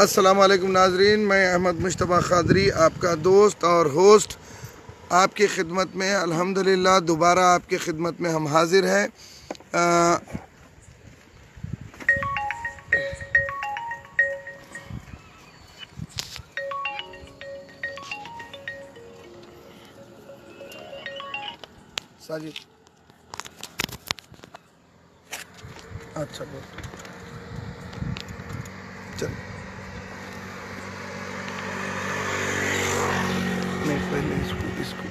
अस्सलामु अलैकुम नाजरीन, मैं अहमद मुश्तबा क़ादरी आपका दोस्त और होस्ट आपकी खिदमत में अल्हम्दुलिल्लाह दोबारा आपकी खिदमत में हम हाजिर हैं। साजिद अच्छा बोल चल नहीं पहले इसको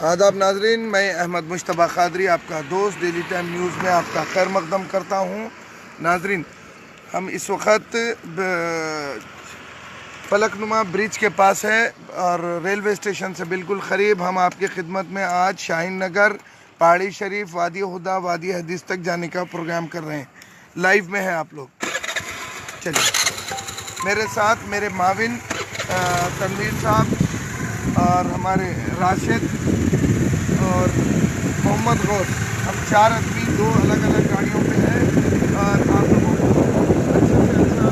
आदाब नाजरीन, मैं अहमद मुश्तबा क़ादरी आपका दोस्त डेली टाइम न्यूज़ में आपका खैर मकदम करता हूँ। नाजरीन, हम इस वक्त फलकनुमा ब्रिज के पास है और रेलवे स्टेशन से बिल्कुल करीब हम आपकी खिदमत में आज शाहीन नगर, पहाड़ी शरीफ, वादी हुदा, वादी हदीस तक जाने का प्रोग्राम कर रहे हैं। लाइव में हैं आप लोग। चलिए मेरे साथ मेरे माविन तनवीर साहब और हमारे राशिद और मोहम्मद गौस, हम 4 आदमी 2 अलग अलग गाड़ियों पे हैं और आप लोगों को अच्छा से अच्छा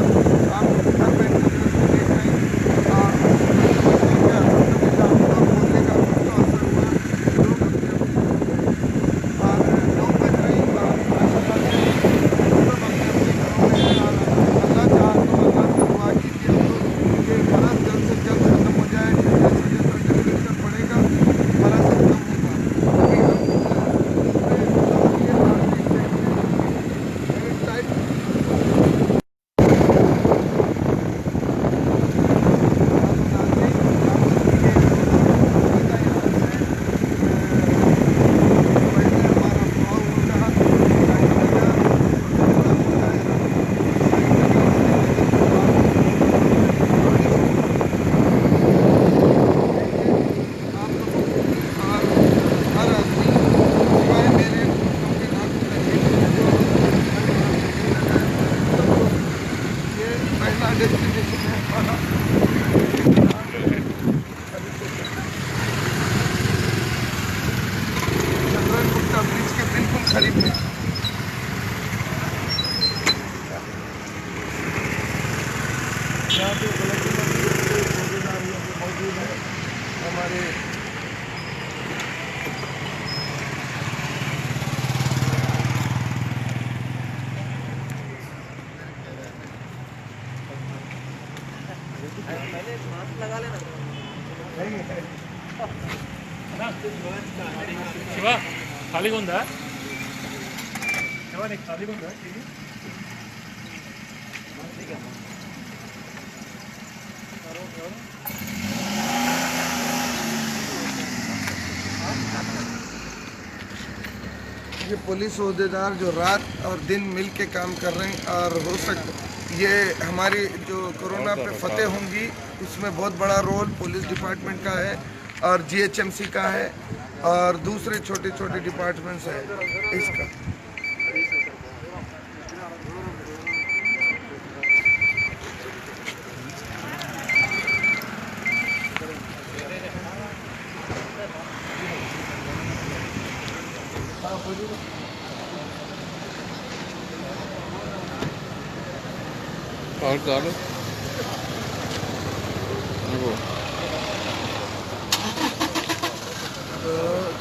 आप घर बैठ कर देख रहे हैं। बोलने का कुछ तो असर हुआ, लोग अपने और 9 बज रहे हैं और सब अपने अपने घरों में हैं और अल्लाह चाह तो अल्लाह से दुआ कीजिए कि मरज़ जल्द से जल्द ख़त्म हो जाए। जैसा जैसा टेम्परेचर बढ़ेगा मरज़ ख़त्म होगा। अभी हम ब्रिज के बिल्कुल करीब में यहाँ पे मौजूद है हमारे शिवा ఖాళీగా ఉందా? శివా నీకు ఖాళీగా ఉందా? ये पुलिस ओहदेदार जो रात और दिन मिल के काम कर रहे हैं और हो सकता ये हमारी जो कोरोना पे फतेह होंगी उसमें बहुत बड़ा रोल पुलिस डिपार्टमेंट का है और जीएचएमसी का है और दूसरे छोटे छोटे डिपार्टमेंट्स हैं इसका। और डालो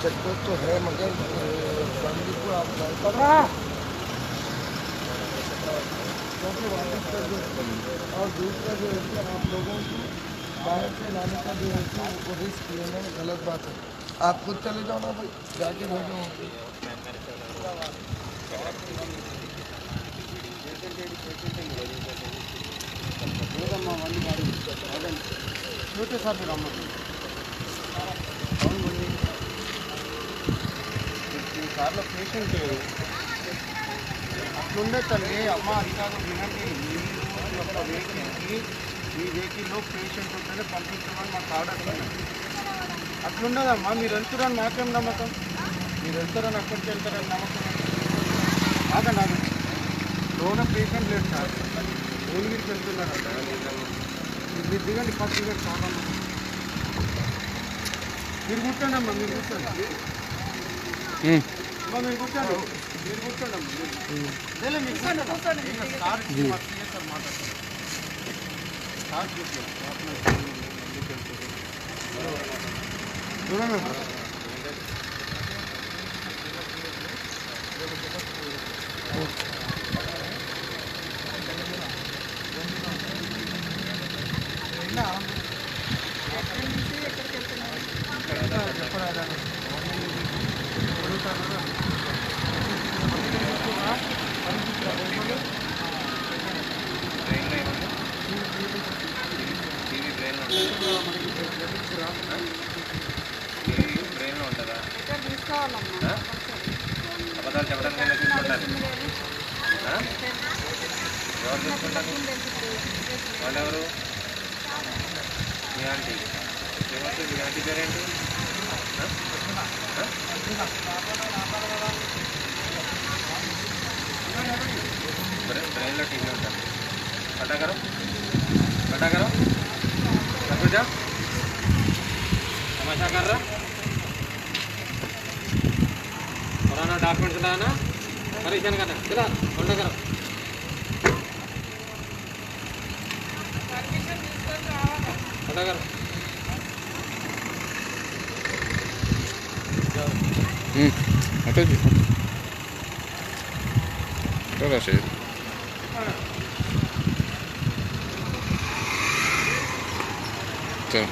चेकपोस्ट तो है मगर फैमिली को आप क्योंकि वापस का जो और दूसरा जो है कि आप लोगों को बाहर से लाने का जो है वो रिस्क लेना गलत बात है। आप खुद चले जाओ ना भाई, जाके भेजो। కార్లో పేషెంట్ లేరు అట్లుండే తల్లి అమ్మ అది కాదు వినండి. మీరు ఒక వెహికల్కి మీ వెహికల్లో పేషెంట్ ఉంటేనే పంపించమని మాకు ఆర్డర్ ఉంది. అట్లుండదమ్మా, మీరు వెళ్తారని మాకేం నమ్మకం? మీరు వెళ్తారని అక్కడికి వెళ్తారని నమ్మకం ఆగండి. లోన పేషెంట్ లేదు సార్, భువనగిరికి వెళ్తున్నారంట. మీరు దిగండి, ఫస్ట్ దిగండి. చాలా మీరు కూర్చోండి అమ్మా, మీరు కూర్చోండి. అమ్మా మీరు కూర్చోండి. మీరు కూర్చోండి అదేలే మీకు కూర్చోండి సార్ మర్చిపోయి సార్ మాట్లాడతారు సార్ చూడండి బ్రెయిన్లో ఉంటుందా అబద్ధాలు చెప్పడానికి చూసుకుంటారు ఎవరు చూసుకుంటారు వాళ్ళెవరు మీ ఆంటీ ఏమవుతుంది మీ ఆంటీ పేరేంటి బ్రెయిన్లో టీవీ ఉంటుంది పటాకరం पटाकरो रखो जा तमाशा कर रहा पुराना डॉक्यूमेंट लाना परेशान करना चला बंद करो पटाकरो हटो जी चलो सही चलो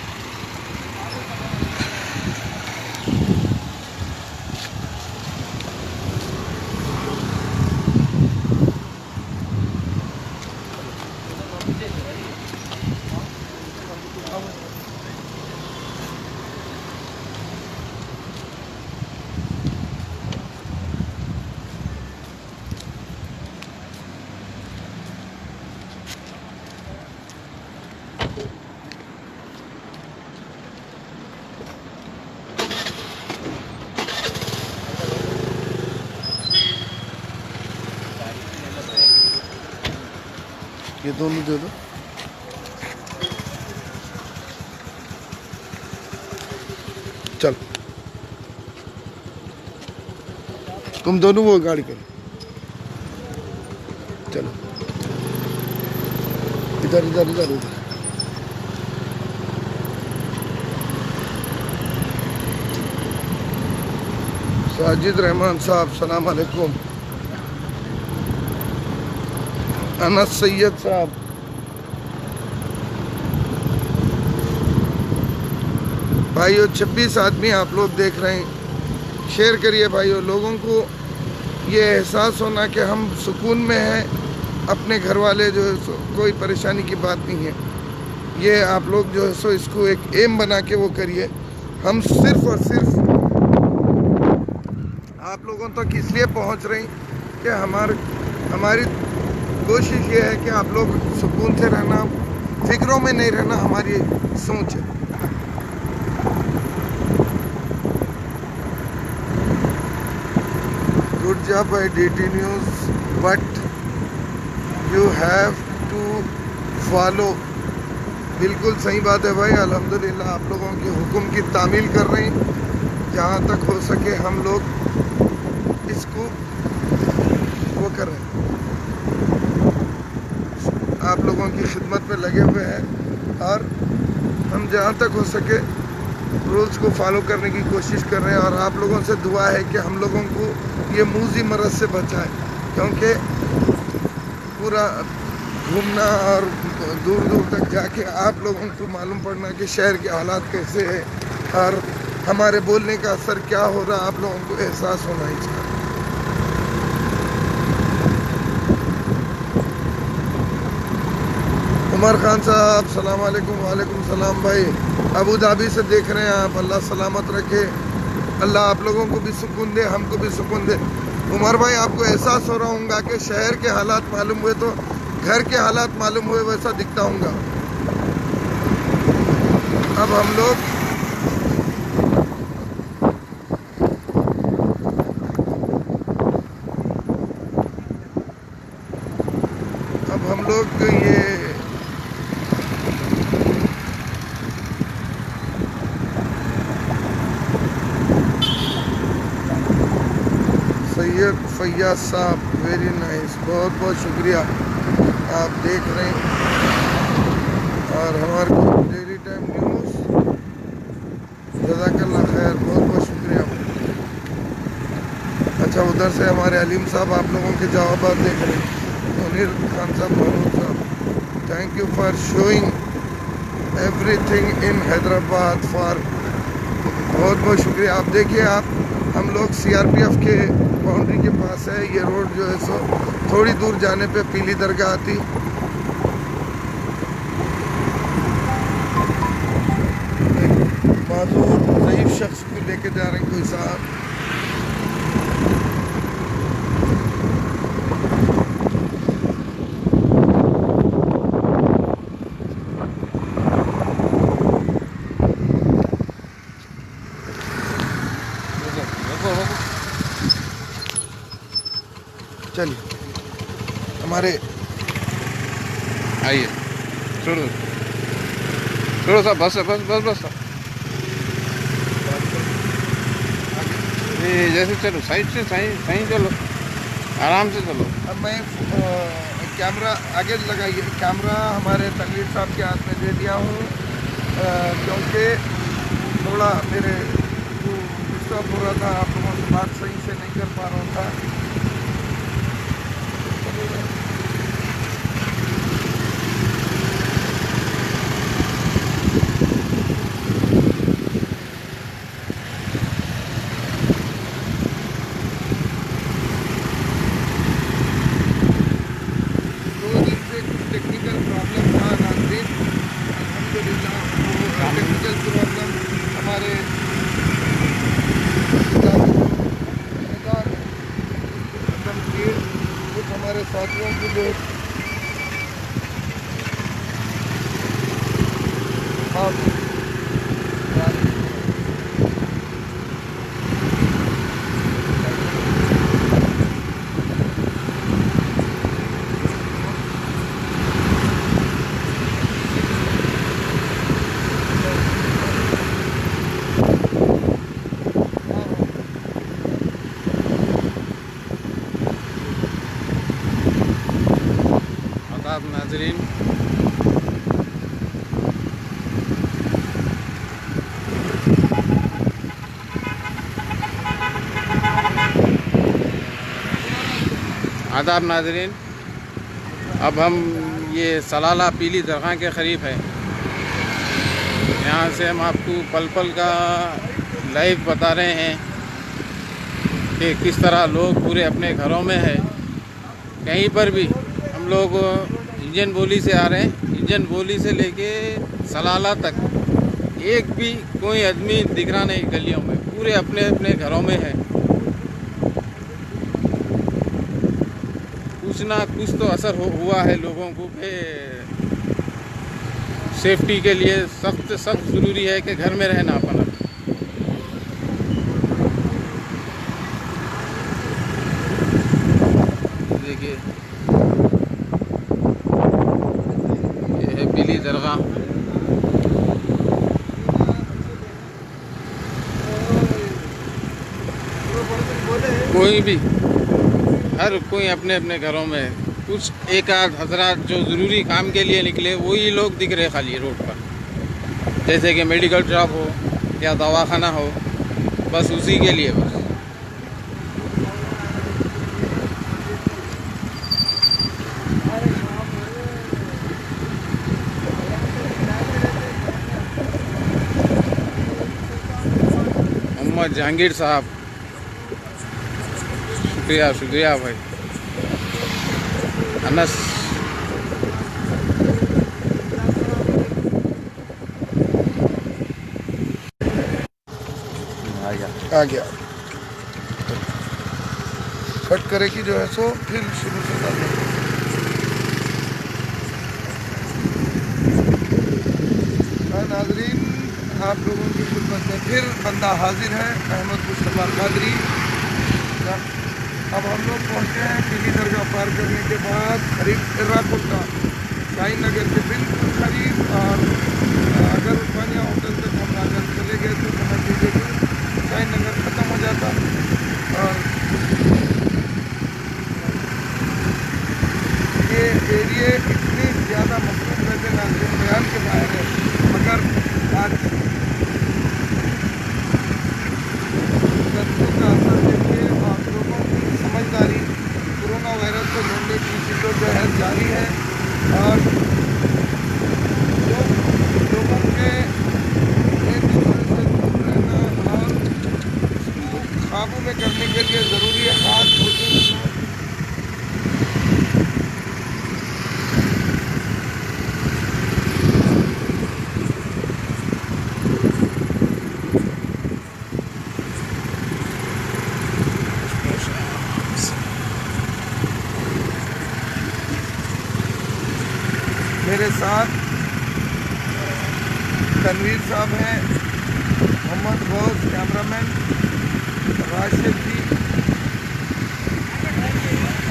ये दोनों दे दो। चल तुम दोनों वो गाड़ी करो चलो इधर इधर इधर इधर साजिद रहमान साहब सलाम अलैकुम। अनस सैयद साहब भाइयों 26 आदमी आप लोग देख रहे हैं, शेयर करिए भाइयों। लोगों को ये एहसास होना कि हम सुकून में हैं, अपने घर वाले जो है सो कोई परेशानी की बात नहीं है। ये आप लोग जो है सो इसको एक एम बना के वो करिए। हम सिर्फ और सिर्फ आप लोगों तक इसलिए पहुंच रहे हैं कि हमारी कोशिश ये है कि आप लोग सुकून से रहना, फिक्रों में नहीं रहना, हमारी सोच है। Good job by DT news but you have to follow. बिल्कुल सही बात है भाई, अल्हम्दुलिल्लाह आप लोगों के हुक्म की तामील कर रहे हैं। जहाँ तक हो सके हम लोग इसको वो कर रहे हैं, आप लोगों की खिदमत में लगे हुए हैं और हम जहाँ तक हो सके रूल्स को फॉलो करने की कोशिश कर रहे हैं। और आप लोगों से दुआ है कि हम लोगों को ये मूजी मरज़ से बचाए, क्योंकि पूरा घूमना और दूर दूर तक जाके आप लोगों को मालूम पड़ना कि शहर के हालात कैसे हैं और हमारे बोलने का असर क्या हो रहा है, आप लोगों को एहसास होना ही चाहिए। उमर खान साहब सलाम अलैकुम। वालेकुम सलाम भाई, अबू धाबी से देख रहे हैं आप, अल्लाह सलामत रखे, अल्लाह आप लोगों को भी सुकून दे, हमको भी सुकून दे। उमर भाई आपको एहसास हो रहा होगा कि शहर के हालात मालूम हुए तो घर के हालात मालूम हुए वैसा दिखता होगा। अब हम लोग ये सैयद फैयाज साहब, वेरी नाइस, बहुत बहुत शुक्रिया। आप देख रहे हैं और हमारे को डेली टाइम न्यूज़, जज़ाकल्लाह खैर, बहुत बहुत शुक्रिया। अच्छा, उधर से हमारे अलीम साहब आप लोगों के जवाब देख रहे हैं। मुनीर खान साहब, महमूद साहब, thank you for showing everything in Hyderabad for, बहुत बहुत शुक्रिया। आप देखिए, आप हम लोग CRPF के बाउंड्री के पास है। ये रोड जो है सो थोड़ी दूर जाने पे पीली दरगाह आती। एक माजूर ज़ईफ शख्स को लेके जा रहे हैं कोई साहब। चलिए, हमारे आइए, छोड़ो छोड़ो साहब, बस बस बस बस साहब। ये जैसे चलो, साइड से सही सही चलो, आराम से चलो। अब मैं कैमरा आगे लगाइए। कैमरा हमारे तनवीर साहब के हाथ में दे दिया हूँ, क्योंकि थोड़ा मेरे जो डिस्टर्ब हो रहा था, आप लोगों से बात सही से नहीं कर पा रहा था। टेक्निकल प्रॉब्लम था नाज़रीन, अल्हम्दुलिल्लाह वो टेक्निकल प्रॉब्लम हमारे कुछ हमारे साथियों की जो आदाब नाज़रीन, आदाब नाज़रीन, अब हम ये सलाला पीली दरगाह के करीब है। यहाँ से हम आपको पल पल का लाइव बता रहे हैं कि किस तरह लोग पूरे अपने घरों में है। कहीं पर भी हम लोग इंजन बोली से आ रहे हैं, इंजन बोली से लेके सलाला तक एक भी कोई आदमी दिख रहा नहीं गलियों में, पूरे अपने अपने घरों में है। कुछ ना कुछ तो असर हुआ है लोगों को कि सेफ्टी के लिए सख्त ज़रूरी है कि घर में रहना अपना। देखिए, ये है पीली दरगाह। कोई भी, हर कोई अपने अपने घरों में, कुछ एक आध हजरात जो ज़रूरी काम के लिए निकले वही लोग दिख रहे खाली रोड पर, जैसे कि मेडिकल शॉप हो या दवाखाना हो, बस उसी के लिए बस। मोहम्मद जहांगीर साहब, शुक्रिया शुक्रिया भाई। अनस, आ गया। कट करे कि जो है सो फिर शुरू से डालें। नाज़रीन, आप लोगों की खिदमत में फिर बंदा हाजिर है, अहमद मुस्तफ़ा कादरी। अब हम लोग पहुँचे हैं पीली दरगाह पार करने के बाद करीब एर्राकुंडा शाहीन नगर के बिल्कुल करीब। और अगर उस्मानिया होटल तक हम अगर चले गए तो समझ लीजिए कि शाहीन नगर ख़त्म हो जाता। और करने के लिए ज़रूरी है हाथ धोते। मेरे साथ तनवीर साहब हैं, मोहम्मद गौस कैमरामैन, राशिद जी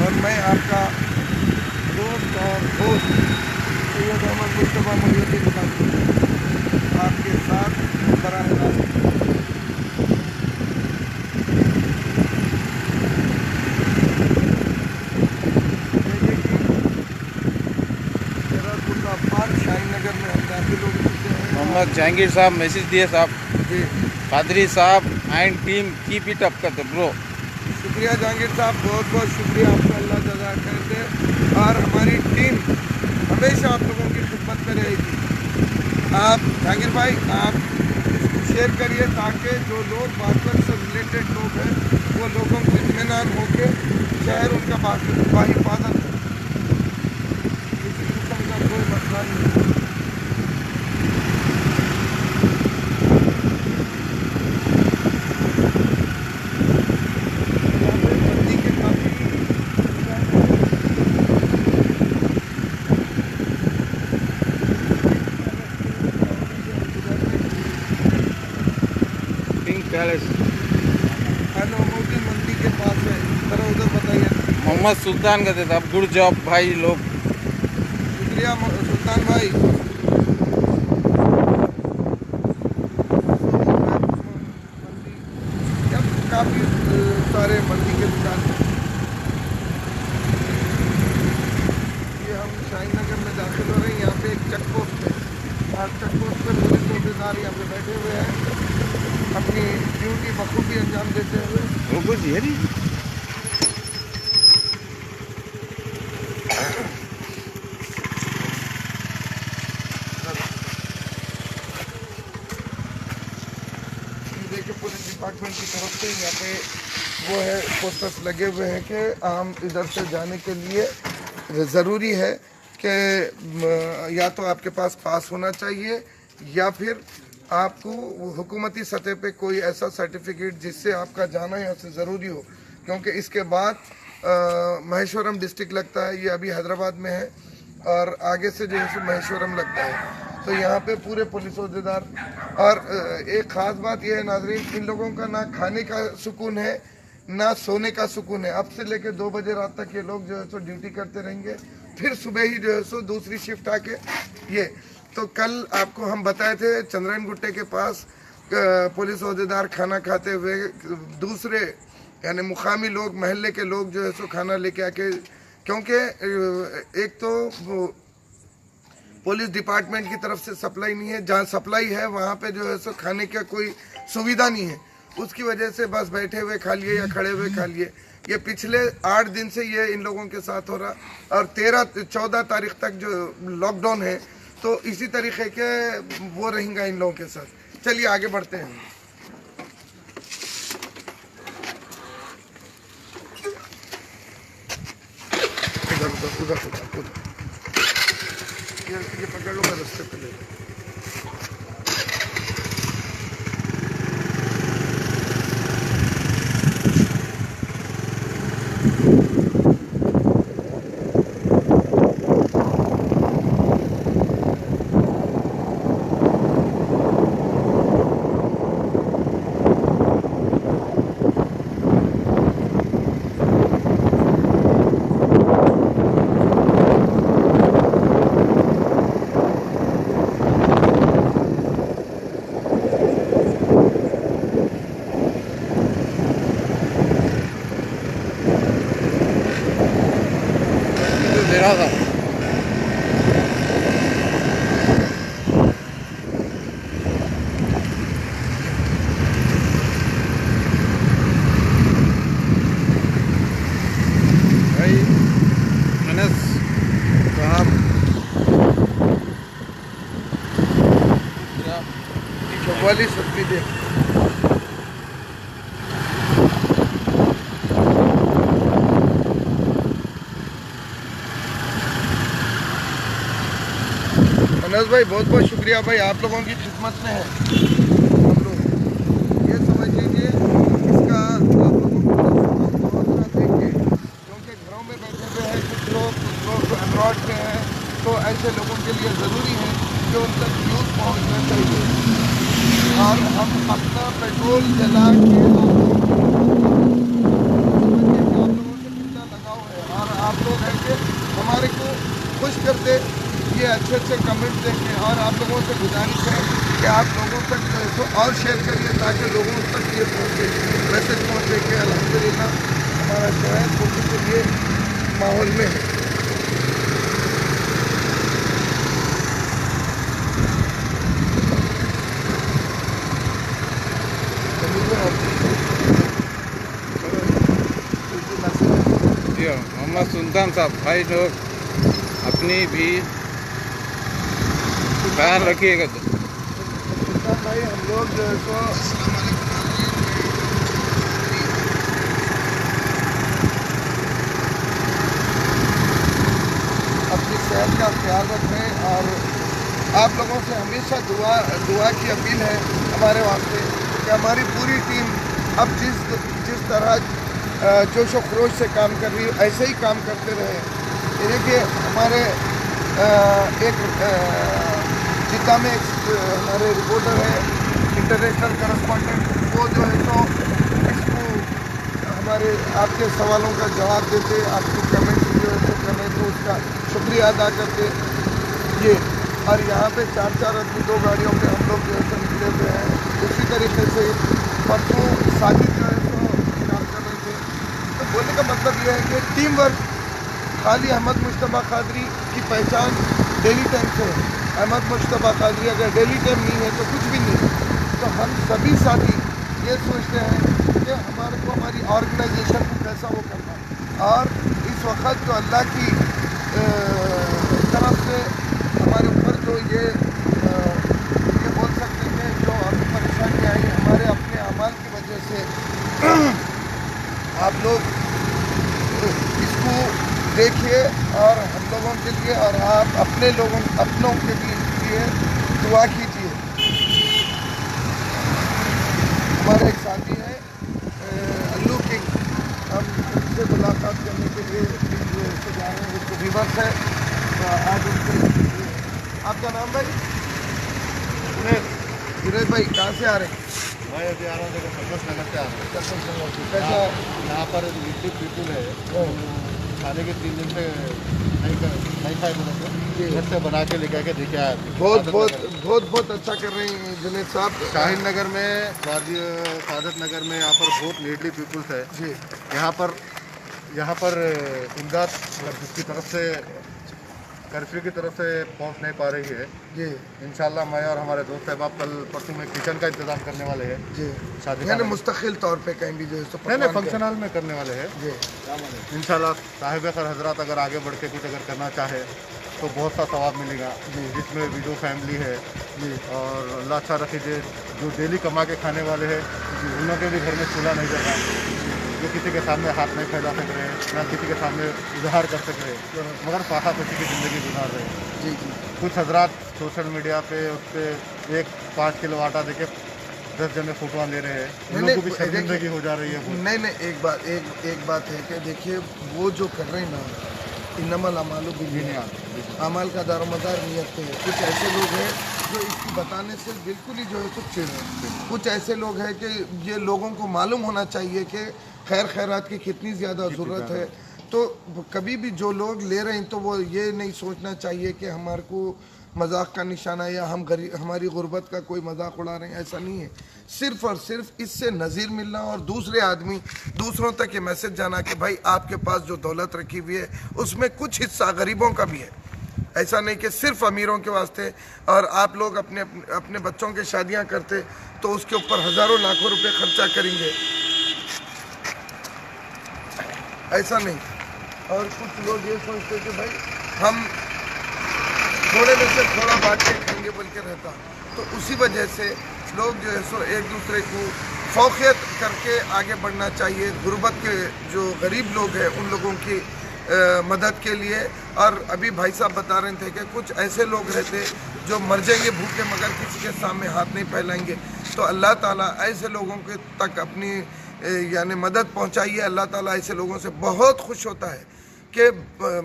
और मैं आपका दोस्त और दोस्त सैयद अहमद मुस्तफ़ा मोहिउद्दीन खान आपके साथ बराह रास्त। शाहीनगर में हम दाखिल हो चुके हैं। मोहम्मद जहांगीर साहब मैसेज दिए साहब, जी कादरी साहब and team keep it up करते ब्रो। शुक्रिया जहांगीर साहब, बहुत बहुत शुक्रिया आपका, अल्लाह जज़ा करते। और हमारी टीम हमेशा आप लोगों की खिदमत में रहेगी। आप जहांगीर भाई आप इसको शेयर करिए ताकि जो लोग बागपत से रिलेटेड लोग हैं वो लोगों को इत्मीनान होकर शहर उनका बाहिफाजत है, किसी किस्म का कोई मसला नहीं है। पैलेस मोदी मंडी के पास है, जरा उधर बताइए। मोहम्मद सुल्तान कहते थे, अब गुड जॉब भाई लोग। शुक्रिया सुल्तान भाई। काफ़ी सारे मंडी के दुकान हैं। ये हम शाहीनगर में दाखिल हो रहे हैं। यहाँ पे एक चेक पोस्ट है और चेक पोस्ट पर पुलिस चौकीदार यहाँ पे बैठे हुए हैं अपनी ड्यूटी बखूबी अंजाम देते हुए। देखिए पुलिस डिपार्टमेंट की तरफ से यहाँ पे वो है पोस्टर्स लगे हुए हैं कि हम इधर से जाने के लिए ज़रूरी है कि या तो आपके पास होना चाहिए या फिर आपको हुकूमती सतह पे कोई ऐसा सर्टिफिकेट जिससे आपका जाना यहाँ से ज़रूरी हो, क्योंकि इसके बाद महेश्वरम डिस्ट्रिक्ट लगता है, ये अभी हैदराबाद में है और आगे से जो है महेश्वरम लगता है। तो यहाँ पे पूरे पुलिस अहदेदार और एक ख़ास बात यह है नाजरीन, इन लोगों का ना खाने का सुकून है ना सोने का सुकून है। अब से लेकर 2 बजे रात तक ये लोग जो है सो ड्यूटी करते रहेंगे, फिर सुबह ही जो है सो दूसरी शिफ्ट आके ये। तो कल आपको हम बताए थे चंद्रायन गुट्टे के पास पुलिस अहदेदार खाना खाते हुए दूसरे यानी मुकामी लोग महल्ले के लोग जो है सो खाना लेके आके, क्योंकि एक तो पुलिस डिपार्टमेंट की तरफ से सप्लाई नहीं है, जहाँ सप्लाई है वहाँ पे जो है सो खाने का कोई सुविधा नहीं है, उसकी वजह से बस बैठे हुए खा लिए या खड़े हुए खा लिए। ये पिछले 8 दिन से ये इन लोगों के साथ हो रहा और 13-14 तारीख तक जो लॉकडाउन है तो इसी तरीके के वो रहेंगे इन लोगों के साथ। चलिए आगे बढ़ते हैं। उधर ये पकड़ लो, रास्ते पे ले लो। दे रहा था भाई अनस साहब 44 दे अनस भाई बहुत बहुत शुक्रिया भाई, आप लोगों की खिदमत में है हम लोग। ये समझ लीजिए इसका आप लोगों को बहुत देंगे, क्योंकि घरों में बैठे हुए हैं कुछ लोग अब्रॉड में हैं, तो ऐसे लोगों के लिए ज़रूरी है कि उन तक न्यूज़ पहुँचना चाहिए। और हम अपना पेट्रोल जला के आप लोगों से कितना लगाव है, और आप लोग हैं कि हमारे को खुश करते ये अच्छे अच्छे कमेंट देंगे। और आप लोगों से गुजारिश है कि आप लोगों तक जो है तो और शेयर करिए, ताकि लोगों तक ये पहुँचे, मैसेज पहुँचे कि अल्हम्दुलिल्लाह हमारा शहर खुशी के लिए माहौल में है। जी मोहम्मद सुल्तान साहब, भाई लोग अपनी भी ख्याल रखिएगा। सुल्तान भाई हम लोग जो है सो अपनी सेहत का ख्याल रखें, और आप लोगों से हमेशा दुआ की अपील है हमारे वास्ते कि हमारी पूरी टीम अब जिस तरह जोश व खरोश से काम कर रही है ऐसे ही काम करते रहे। देखिए हमारे एक जिद्दा में एक हमारे रिपोर्टर है, इंटरनेशनल करस्पॉन्डेंट, वो जो है तो इसको हमारे आपके सवालों का जवाब देते, आपकी कमेंट जो है तो करें तो उसका शुक्रिया अदा करते ये। और यहाँ पे 4-4 आदमी 2 गाड़ियों पे हम लोग जो है तो निकले हुए हैं। उसी तरीके से परसों साजिद जो है तो काम कर रहे थे। तो बोलने का मतलब ये है कि टीम वर्क खाली अहमद मुश्तबा कादरी की पहचान डेली टाइम से है। अहमद मुश्तबा कादरी अगर डेली टाइम नहीं है तो कुछ भी नहीं है। तो हम सभी साथी ये सोचते हैं कि हमारे को हमारी ऑर्गेनाइजेशन को कैसा वो करना है। और इस वक्त जो अल्लाह की तरफ से हमारे ऊपर जो ये बोल सकते हैं जो अभी परेशानी आई हमारे अपने अमाल की वजह से, आप लोग इसको देखिए और हम लोगों के लिए और आप अपनों के लिए दुआ कीजिए। हमारे एक साथी हैं अल्लू किंग, हम उनसे मुलाकात करने के लिए जा रहे हैं। उसको रिवर्स है आज उनसे। आपका नाम भाई? जुनेद भाई, कहाँ से आ रहे हैं? मैं अभी आ रहा हूँ, संतोष नगर से आ रहा हूँ। कैसा यहाँ पर लिट्टी पीपुल है, खाने के 3 दिन से नहीं खाए बोले तो घर से बना के लेके आके देखा है। बहुत अच्छा कर रहे हैं जुनेद साहब। शाहीन नगर में, सादत नगर में यहाँ पर बहुत नीडली पीपुल्स है जी। यहाँ पर इमदाद जिसकी तरफ से कर्फ्यू की तरफ से पहुँच नहीं पा रही है जी। इंशाल्लाह मैं और हमारे दोस्त साहब कल परसों में किचन का इंतजाम करने वाले हैं जी। शादी यानी मुस्तकिल तौर पे कहीं भी जो है नहीं फंक्शन हॉल में करने वाले हैं जी। इंशाल्लाह साहिब खैर हजरात अगर आगे बढ़ के कुछ अगर करना चाहे तो बहुत सा सवाब मिलेगा जी, जिसमें विडो फैमिली है जी। और अल्लाह अच्छा रखे जो डेली कमा के खाने वाले हैं उन लोगों के भी घर में चूल्हा नहीं जल रहा, जो किसी के सामने हाथ नहीं फैला सक रहे, ना किसी के सामने इजहार कर सक रहे, मगर फाखा खुशी की ज़िंदगी गुजार रहे जी जी। कुछ हजरात सोशल मीडिया पे उस पर 1-5 किलो आटा देके 10 जने फोटोआं ले रहे हैं, उन लोगों को भी शर्मिंदगी हो जा रही है। नहीं एक बात है कि देखिए वो जो कर रहे हैं ना, इन्नमल अमालु बिन्नियात, अमाल का दारोमदार नियत पे है। कुछ ऐसे लोग हैं जो इसको बताने से बिल्कुल ही जो है कुछ चिढ़ है। कुछ ऐसे लोग हैं कि ये लोगों को मालूम होना चाहिए कि खैर खैरात की कितनी ज़्यादा ज़रूरत है। तो कभी भी जो लोग ले रहे हैं तो वो ये नहीं सोचना चाहिए कि हमारे को मजाक का निशाना या हमारी गुर्बत का कोई मजाक उड़ा रहे हैं, ऐसा नहीं है। सिर्फ़ और सिर्फ इससे नज़ीर मिलना और दूसरों तक ये मैसेज जाना कि भाई आपके पास जो दौलत रखी हुई है उसमें कुछ हिस्सा गरीबों का भी है। ऐसा नहीं कि सिर्फ अमीरों के वास्ते। और आप लोग अपने बच्चों की शादियां करते तो उसके ऊपर हज़ारों लाखों रुपए खर्चा करेंगे, ऐसा नहीं। और कुछ लोग ये सोचते कि भाई हम थोड़े में से थोड़ा बांट के खाएंगे बोल के रहता, तो उसी वजह से लोग जो है सो एक दूसरे को फौकियत करके आगे बढ़ना चाहिए। गुर्बत के जो गरीब लोग हैं उन लोगों की मदद के लिए। और अभी भाई साहब बता रहे थे कि कुछ ऐसे लोग रहते जो मर जाएंगे भूखे मगर किसी के सामने हाथ नहीं फैलाएंगे। तो अल्लाह ताला ऐसे लोगों के तक अपनी यानी मदद पहुंचाइए। अल्लाह ताला ऐसे लोगों से बहुत खुश होता है कि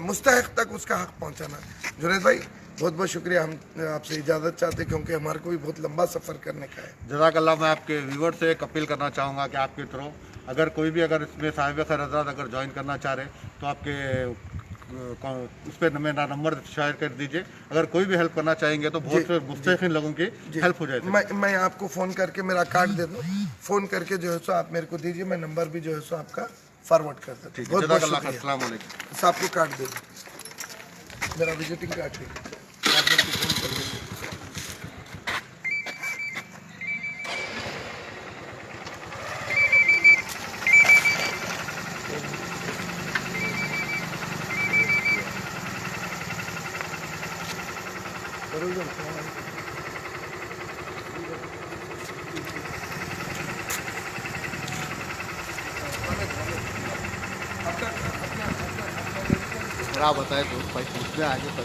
मुस्तहिक तक उसका हक पहुंचाना। जुनैद भाई बहुत बहुत शुक्रिया, हम आपसे इजाज़त चाहते हैं क्योंकि हमारे को भी बहुत लंबा सफ़र करने का है। जज़ाकल्लाह। मैं आपके व्यूवर से एक अपील करना चाहूँगा कि आपके थ्रू अगर कोई भी अगर इसमें साहिब खैर हज़रात अगर ज्वाइन करना चाह रहे तो आपके उस पर मेरा नंबर शेयर कर दीजिए। अगर कोई भी हेल्प करना चाहेंगे तो बहुत से मुस्तहिक़ीन लोगों की हेल्प हो जाएगी। मैं आपको फ़ोन करके मेरा कार्ड दे दूँ, फ़ोन करके जो है सो आप मेरे को दीजिए, मैं नंबर भी जो है सो आपका फॉरवर्ड कर देता हूँ। बहुत बहुत शुक्रिया। अस्सलाम वालेकुम। साहब को कार्ड दे दो, मेरा विजिटिंग कार्ड है, आप मेरे को फ़ोन कर दीजिए। आप बताए तो भाई पूछने आगे पर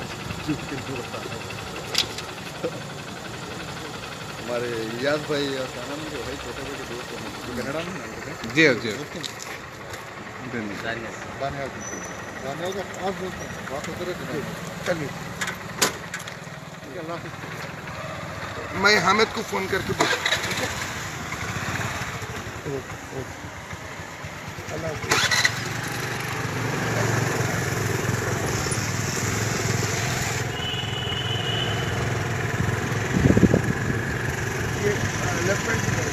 हमारे रियाज भाई और कानन के भाई छोटे छोटे दोस्त हैं जो कनाडा में हैं। जी जी दानियाल का खास दोस्त है, बात होते रहते हैं। चलिए मैं हामिद को फ़ोन करके पूछ। अल्लाह हाफ़िज़। ये लेफ्ट हैंड की तरफ।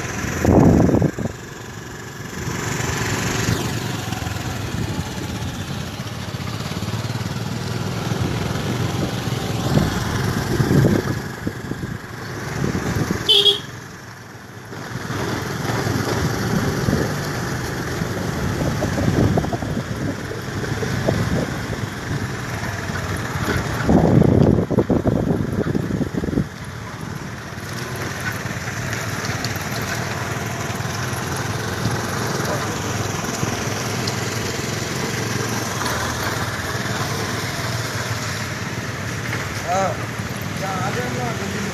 हाँ क्या आ जाए ना जल्दी में।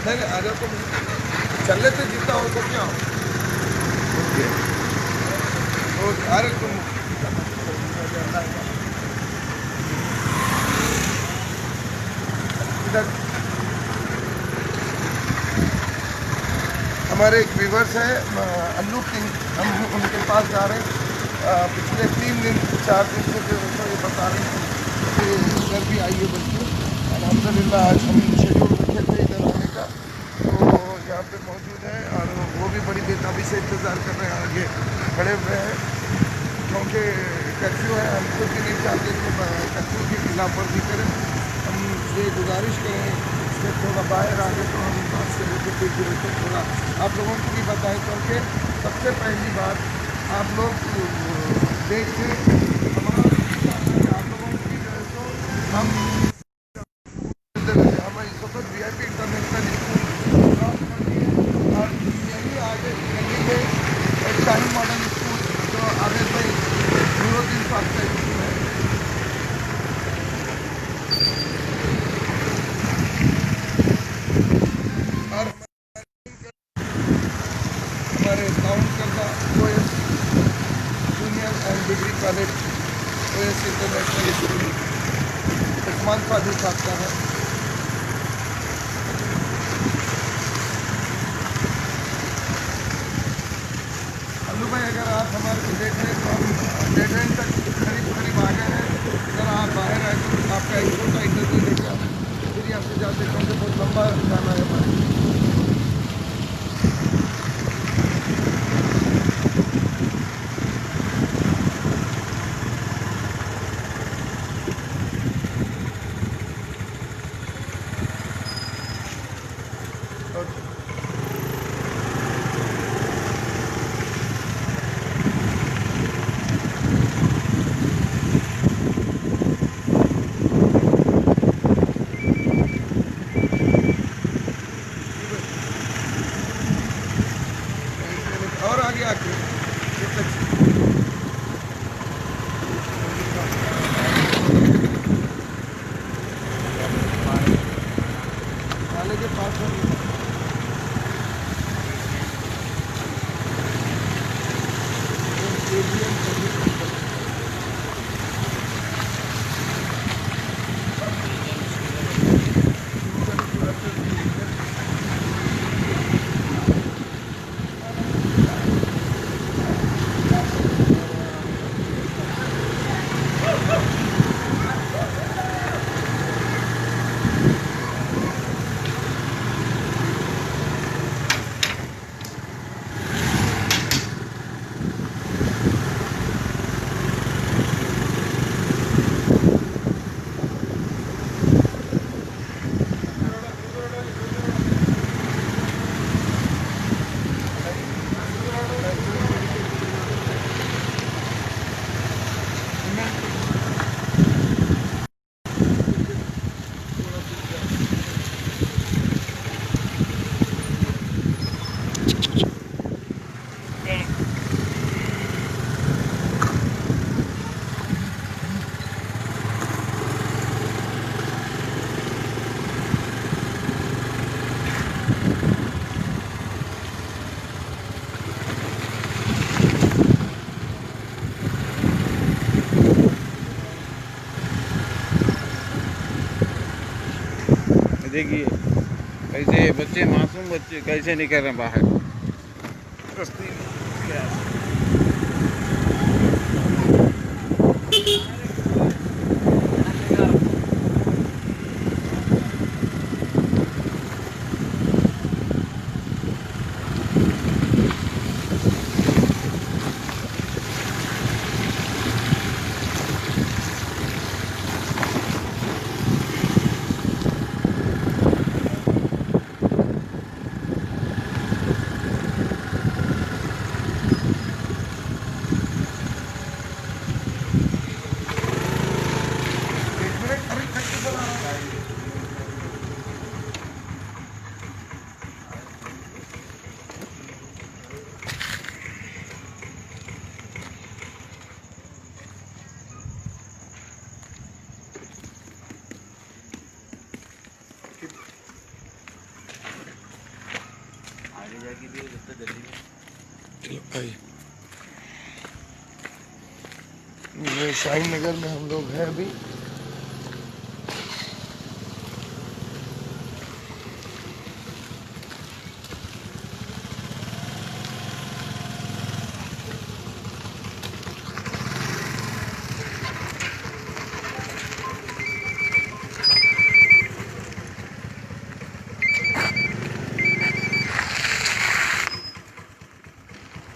नहीं आ जाओ तो चल लेते जितना हो तो क्या हो। अरे तुम इधर हमारे एक व्यूवर्स है अल्लू किंग, हम उनके पास जा रहे हैं। पिछले 3 दिन 4 दिन से जो है ये बता रहे हैं कि इधर भी आइए, बल्कि अल्हम्दुलिल्लाह आज हम शेड्यूल रखे थे इधर आने का, तो यहाँ पे मौजूद है और वो भी बड़ी बेताबी से इंतज़ार कर रहे हैं, आगे खड़े हुए हैं क्योंकि कर्फ्यू है। हम खुद भी नहीं चाहते कि कर्फ्यू की खिलाफवर्जी करें। हम ये गुजारिश करें कि थोड़ा बाहर आ गए तो हम बात से लेकर देखिए थोड़ा आप लोगों को भी बताएं, क्योंकि सबसे पहली बात आप लोग देखें आप लोगों की जो है तो हम इस वक्त VIP इंटरनेशनल स्कूल और यही आगे दिल्ली में एक शाही मॉडर्न स्कूल जो आगे भाई 03 साल का स्कूल है। और हमारे काउंटर का OS junior and degree college OS international school Usman Fadi साहब का है। अल्लू भाई अगर आप हमारे को देख रहे हैं तो हम डेड एंड तक करीब आ गए हैं। अगर आप बाहर आए तो आपका एक छोटा इंटरव्यू लेके आप फिर यहाँ से जाते क्योंकि बहुत लंबा जाना है हमारे। के पास में देखिए कैसे बच्चे, मासूम बच्चे कैसे निकल रहे हैं बाहर रास्ते में। चलो भाई, ये शाहीन नगर में हम लोग हैं अभी।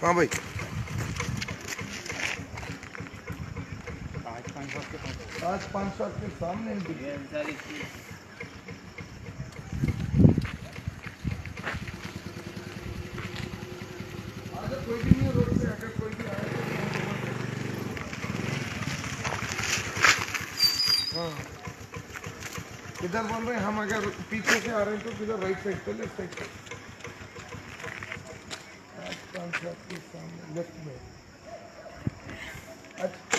हाँ भाई, आज 500 के सामने अगर कोई भी नहीं रोड पे, अगर कोई भी आए तो हाँ, इधर बोल रहे हैं हम, अगर पीछे से आ रहे हैं तो किधर राइट साइड पे, लेफ्ट साइड पे, आज 500 के सामने लेफ्ट में। अच्छा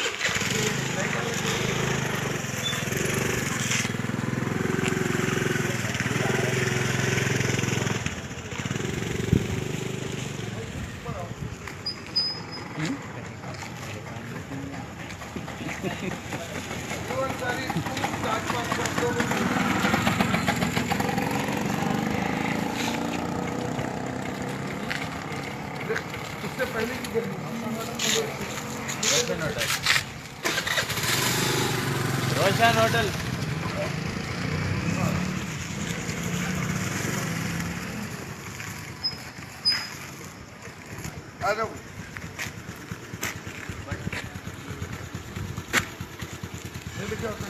इससे पहले की गर्मी रोशन होटल आ जाओ। ये देखो अपना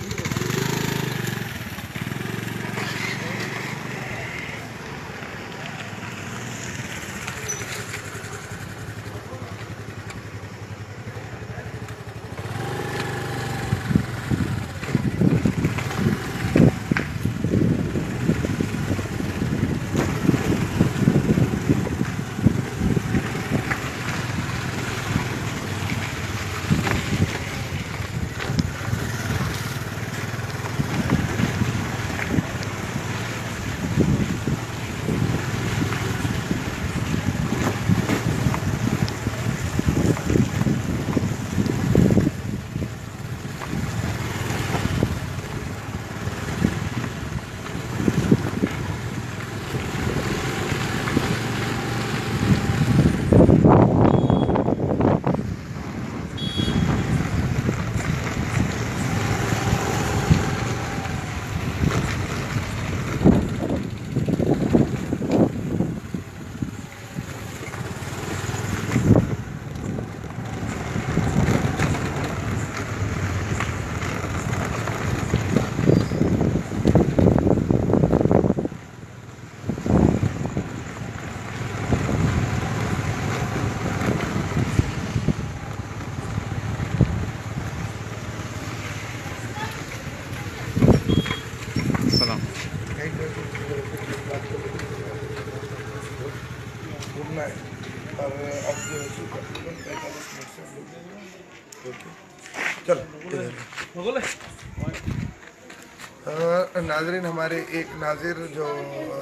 नाजरीन, हमारे एक नाजिर जो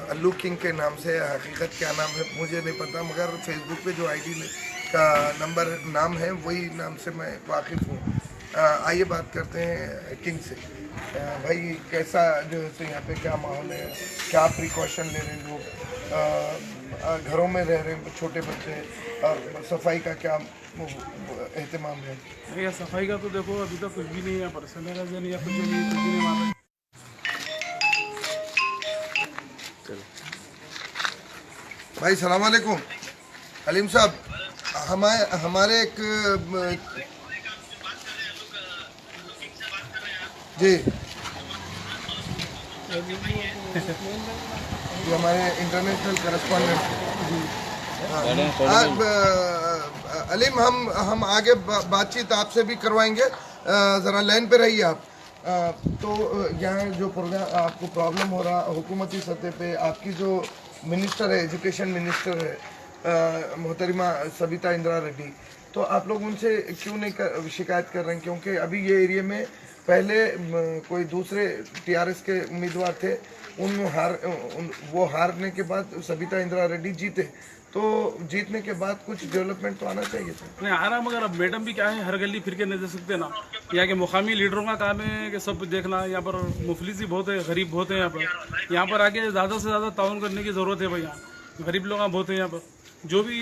अल्लू किंग के नाम से, हकीकत क्या नाम है मुझे नहीं पता, मगर फेसबुक पे जो आईडी का नाम है वही नाम से मैं वाकिफ़ हूँ। आइए बात करते हैं किंग से। भाई कैसा जो है यहाँ पे क्या माहौल है, क्या प्रिकॉशन ले रहे हैं लोग, घरों में रह रहे हैं छोटे बच्चे, और सफाई का क्या एहतमाम है? भैया सफाई का तो देखो अभी तक कुछ भी नहीं है यहाँ पर, सैनिटाइजर या कुछ भी नहीं वहाँ पे। भाई सलाम वालेकुम अलीम साहब, हमारे एक जी जो हमारे इंटरनेशनल करस्पॉन्डेंट अलीम, हम आगे बातचीत आपसे भी करवाएंगे, ज़रा लाइन पे रहिए आप। तो यहाँ जो प्रोग्राम आपको प्रॉब्लम हो रहा हुकूमती सतह पे, आपकी जो मिनिस्टर है, एजुकेशन मिनिस्टर है मोहतरिमा सबिता इंदिरा रेड्डी, तो आप लोग उनसे क्यों नहीं शिकायत कर रहे हैं? क्योंकि अभी ये एरिया में पहले कोई दूसरे टीआरएस के उम्मीदवार थे, वो हारने के बाद सबिता इंदिरा रेड्डी जीते, तो जीतने के बाद कुछ डेवलपमेंट तो आना चाहिए था। नहीं आ रहा, मगर अब मैडम भी क्या है, हर गली फिर के नहीं दे सकते ना। यहाँ के मुकामी लीडरों का काम है कि सब देखना। यहाँ पर मुफलिसी बहुत है, गरीब बहुत है यहाँ पर आके ज़्यादा से ज़्यादा ताउन करने की ज़रूरत है भाई। यहाँ गरीब लोग बहुत हैं, यहाँ पर जो भी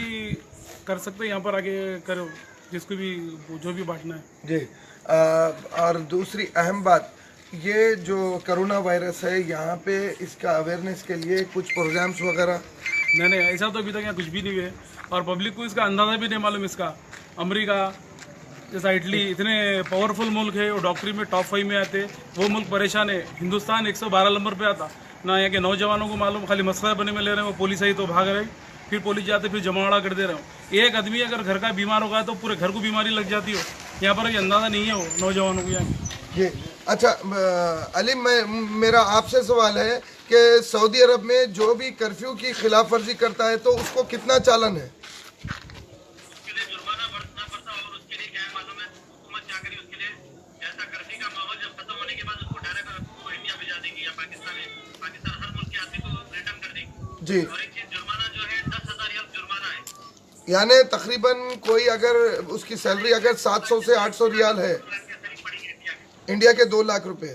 कर सकते हैं यहाँ पर आके करो, जिसको भी जो भी बांटना है जी। और दूसरी अहम बात, ये जो कोरोना वायरस है यहाँ पे, इसका अवेयरनेस के लिए कुछ प्रोग्राम्स वगैरह? नहीं, ऐसा तो अभी तक यहाँ कुछ भी नहीं है, और पब्लिक को इसका अंदाज़ा भी नहीं मालूम। इसका अमेरिका जैसा इटली इतने पावरफुल मुल्क है, और डॉक्टरी में टॉप 5 में आते, वो मुल्क परेशान है। हिंदुस्तान 112 नंबर पे आता ना। यहाँ के नौजवानों को मालूम, खाली मसला बने में ले रहे हैं, वो पुलिस आई तो भाग रहे, फिर पुलिस जाते, फिर जमावड़ा कर दे रहे हो। एक आदमी अगर घर का बीमार होगा तो पूरे घर को बीमारी लग जाती हो। यहाँ पर ये अंदाज़ा नहीं है वो नौजवानों को यहाँ। ये अच्छा अली, मेरा आपसे सवाल है कि सऊदी अरब में जो भी कर्फ्यू की खिलाफ वर्जी करता है तो उसको कितना चालान है? उसके लिए जुर्माना भरना पड़ता, और उसके लिए क्या है मालूम है हुकूमत क्या करी? उसके लिए ऐसा कर्फ्यू का माहौल जब खत्म होने के बाद उसको डायरेक्ट इंडिया भेजा देगी, या पाकिस्तान हर मुल्क के आदमी को रिटर्न कर देगी जी। और एक चीज जुर्माना जो है 10,000 रियाल जुर्माना है, यानी तकरीबन कोई अगर उसकी सैलरी अगर 700 से 800 रियाल है, इंडिया के 2 लाख रुपए।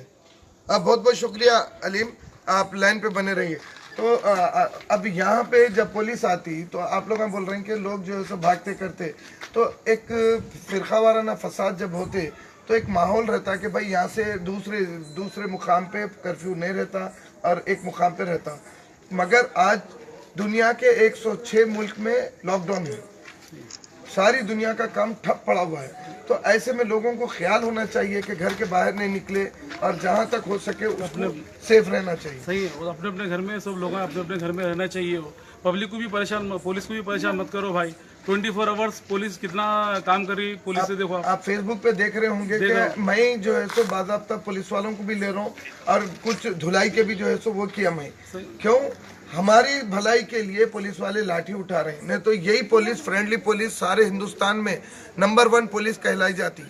अब बहुत बहुत शुक्रिया अलीम, आप लाइन पे बने रहिए। तो अब यहाँ पे जब पुलिस आती तो आप लोग बोल रहे हैं कि लोग जो है सो भागते करते, तो एक फिरका वाराना फसाद जब होते तो एक माहौल रहता कि भाई यहाँ से दूसरे मुकाम पे कर्फ्यू नहीं रहता और एक मुकाम पे रहता। मगर आज दुनिया के 106 मुल्क में लॉकडाउन है, सारी दुनिया का काम ठप पड़ा हुआ है। तो ऐसे में लोगों को ख्याल होना चाहिए कि घर के बाहर नहीं निकले, और जहाँ तक हो सके अपने सेफ रहना चाहिए। सही है, वो अपने अपने घर में, सब लोग अपने अपने घर में रहना चाहिए। वो पब्लिक को भी परेशान, पुलिस को भी परेशान मत करो भाई। 24 आवर्स पुलिस कितना काम कर रही, पुलिस से देखो आप फेसबुक पे देख रहे होंगे कि मैं जो है सो बाज़ाब्ता पुलिस वालों को भी ले रहा हूँ, और कुछ धुलाई के भी जो है सो वो किया मैं। क्यों? हमारी भलाई के लिए पुलिस वाले लाठी उठा रहे हैं। नहीं तो यही पुलिस, फ्रेंडली पुलिस सारे हिंदुस्तान में नंबर 1 पुलिस कहलाई जाती,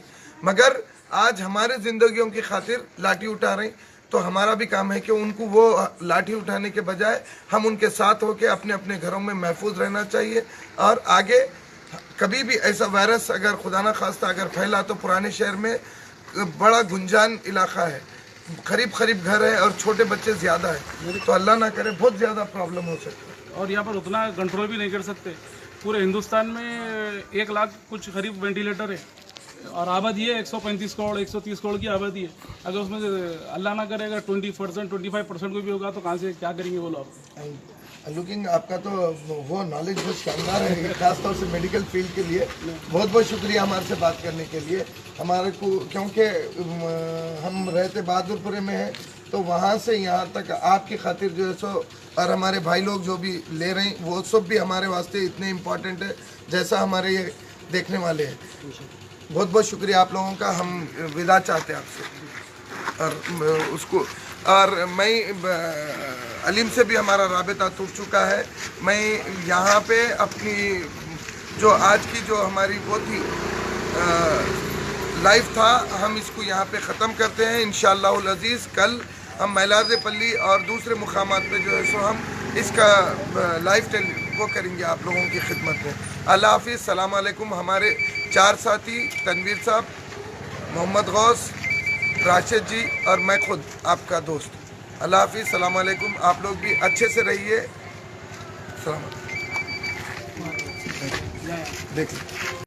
मगर आज हमारे जिंदगियों की खातिर लाठी उठा रहे हैं। तो हमारा भी काम है कि उनको वो लाठी उठाने के बजाय हम उनके साथ होकर अपने अपने घरों में महफूज रहना चाहिए। और आगे कभी भी ऐसा वायरस अगर खुदा न खास्ता अगर फैला तो पुराने शहर में बड़ा गुंजान इलाका है, करीब घर है और छोटे बच्चे ज़्यादा है, तो अल्लाह ना करे बहुत ज़्यादा प्रॉब्लम हो सकती है। और यहाँ पर उतना कंट्रोल भी नहीं कर सकते। पूरे हिंदुस्तान में 1 लाख कुछ करीब वेंटिलेटर है, और आबादी है 135 करोड़ 130 करोड़ की आबादी है। अगर उसमें अल्लाह ना करेगा 20% 25% को भी होगा तो कहाँ से क्या करेंगे वो लोग? लुकिंग आपका तो वो नॉलेज बहुत शानदार है, खासतौर से मेडिकल फील्ड के लिए। बहुत बहुत शुक्रिया हमारे से बात करने के लिए। हमारे को क्योंकि हम रहते बहादुरपुरे में हैं, तो वहाँ से यहाँ तक आपकी खातिर जो है सो, और हमारे भाई लोग जो भी ले रहे हैं वो सब भी हमारे वास्ते इतने इम्पोर्टेंट है जैसा हमारे ये देखने वाले हैं। बहुत बहुत शुक्रिया आप लोगों का। हम विदा चाहते हैं आपसे, और उसको, और मैं अलीम से भी हमारा राबिता टूट चुका है। मैं यहाँ पे अपनी जो आज की जो हमारी वो थी लाइव था, हम इसको यहाँ पे ख़त्म करते हैं इंशाअल्लाह अज़ीज़। कल हम मैलारदेपल्ली और दूसरे मुकामात पे जो है सो हम इसका लाइव वो करेंगे आप लोगों की खिदमत में। अल्लाह हाफिज़, सलाम अलैकुम। हमारे 4 साथी तनवीर साहब, मोहम्मद गौस, राशिद जी और मैं खुद आपका दोस्त। अल्लाह हाफिज़, सलाम अलैकुम। आप लोग भी अच्छे से रहिए। सलाम। देख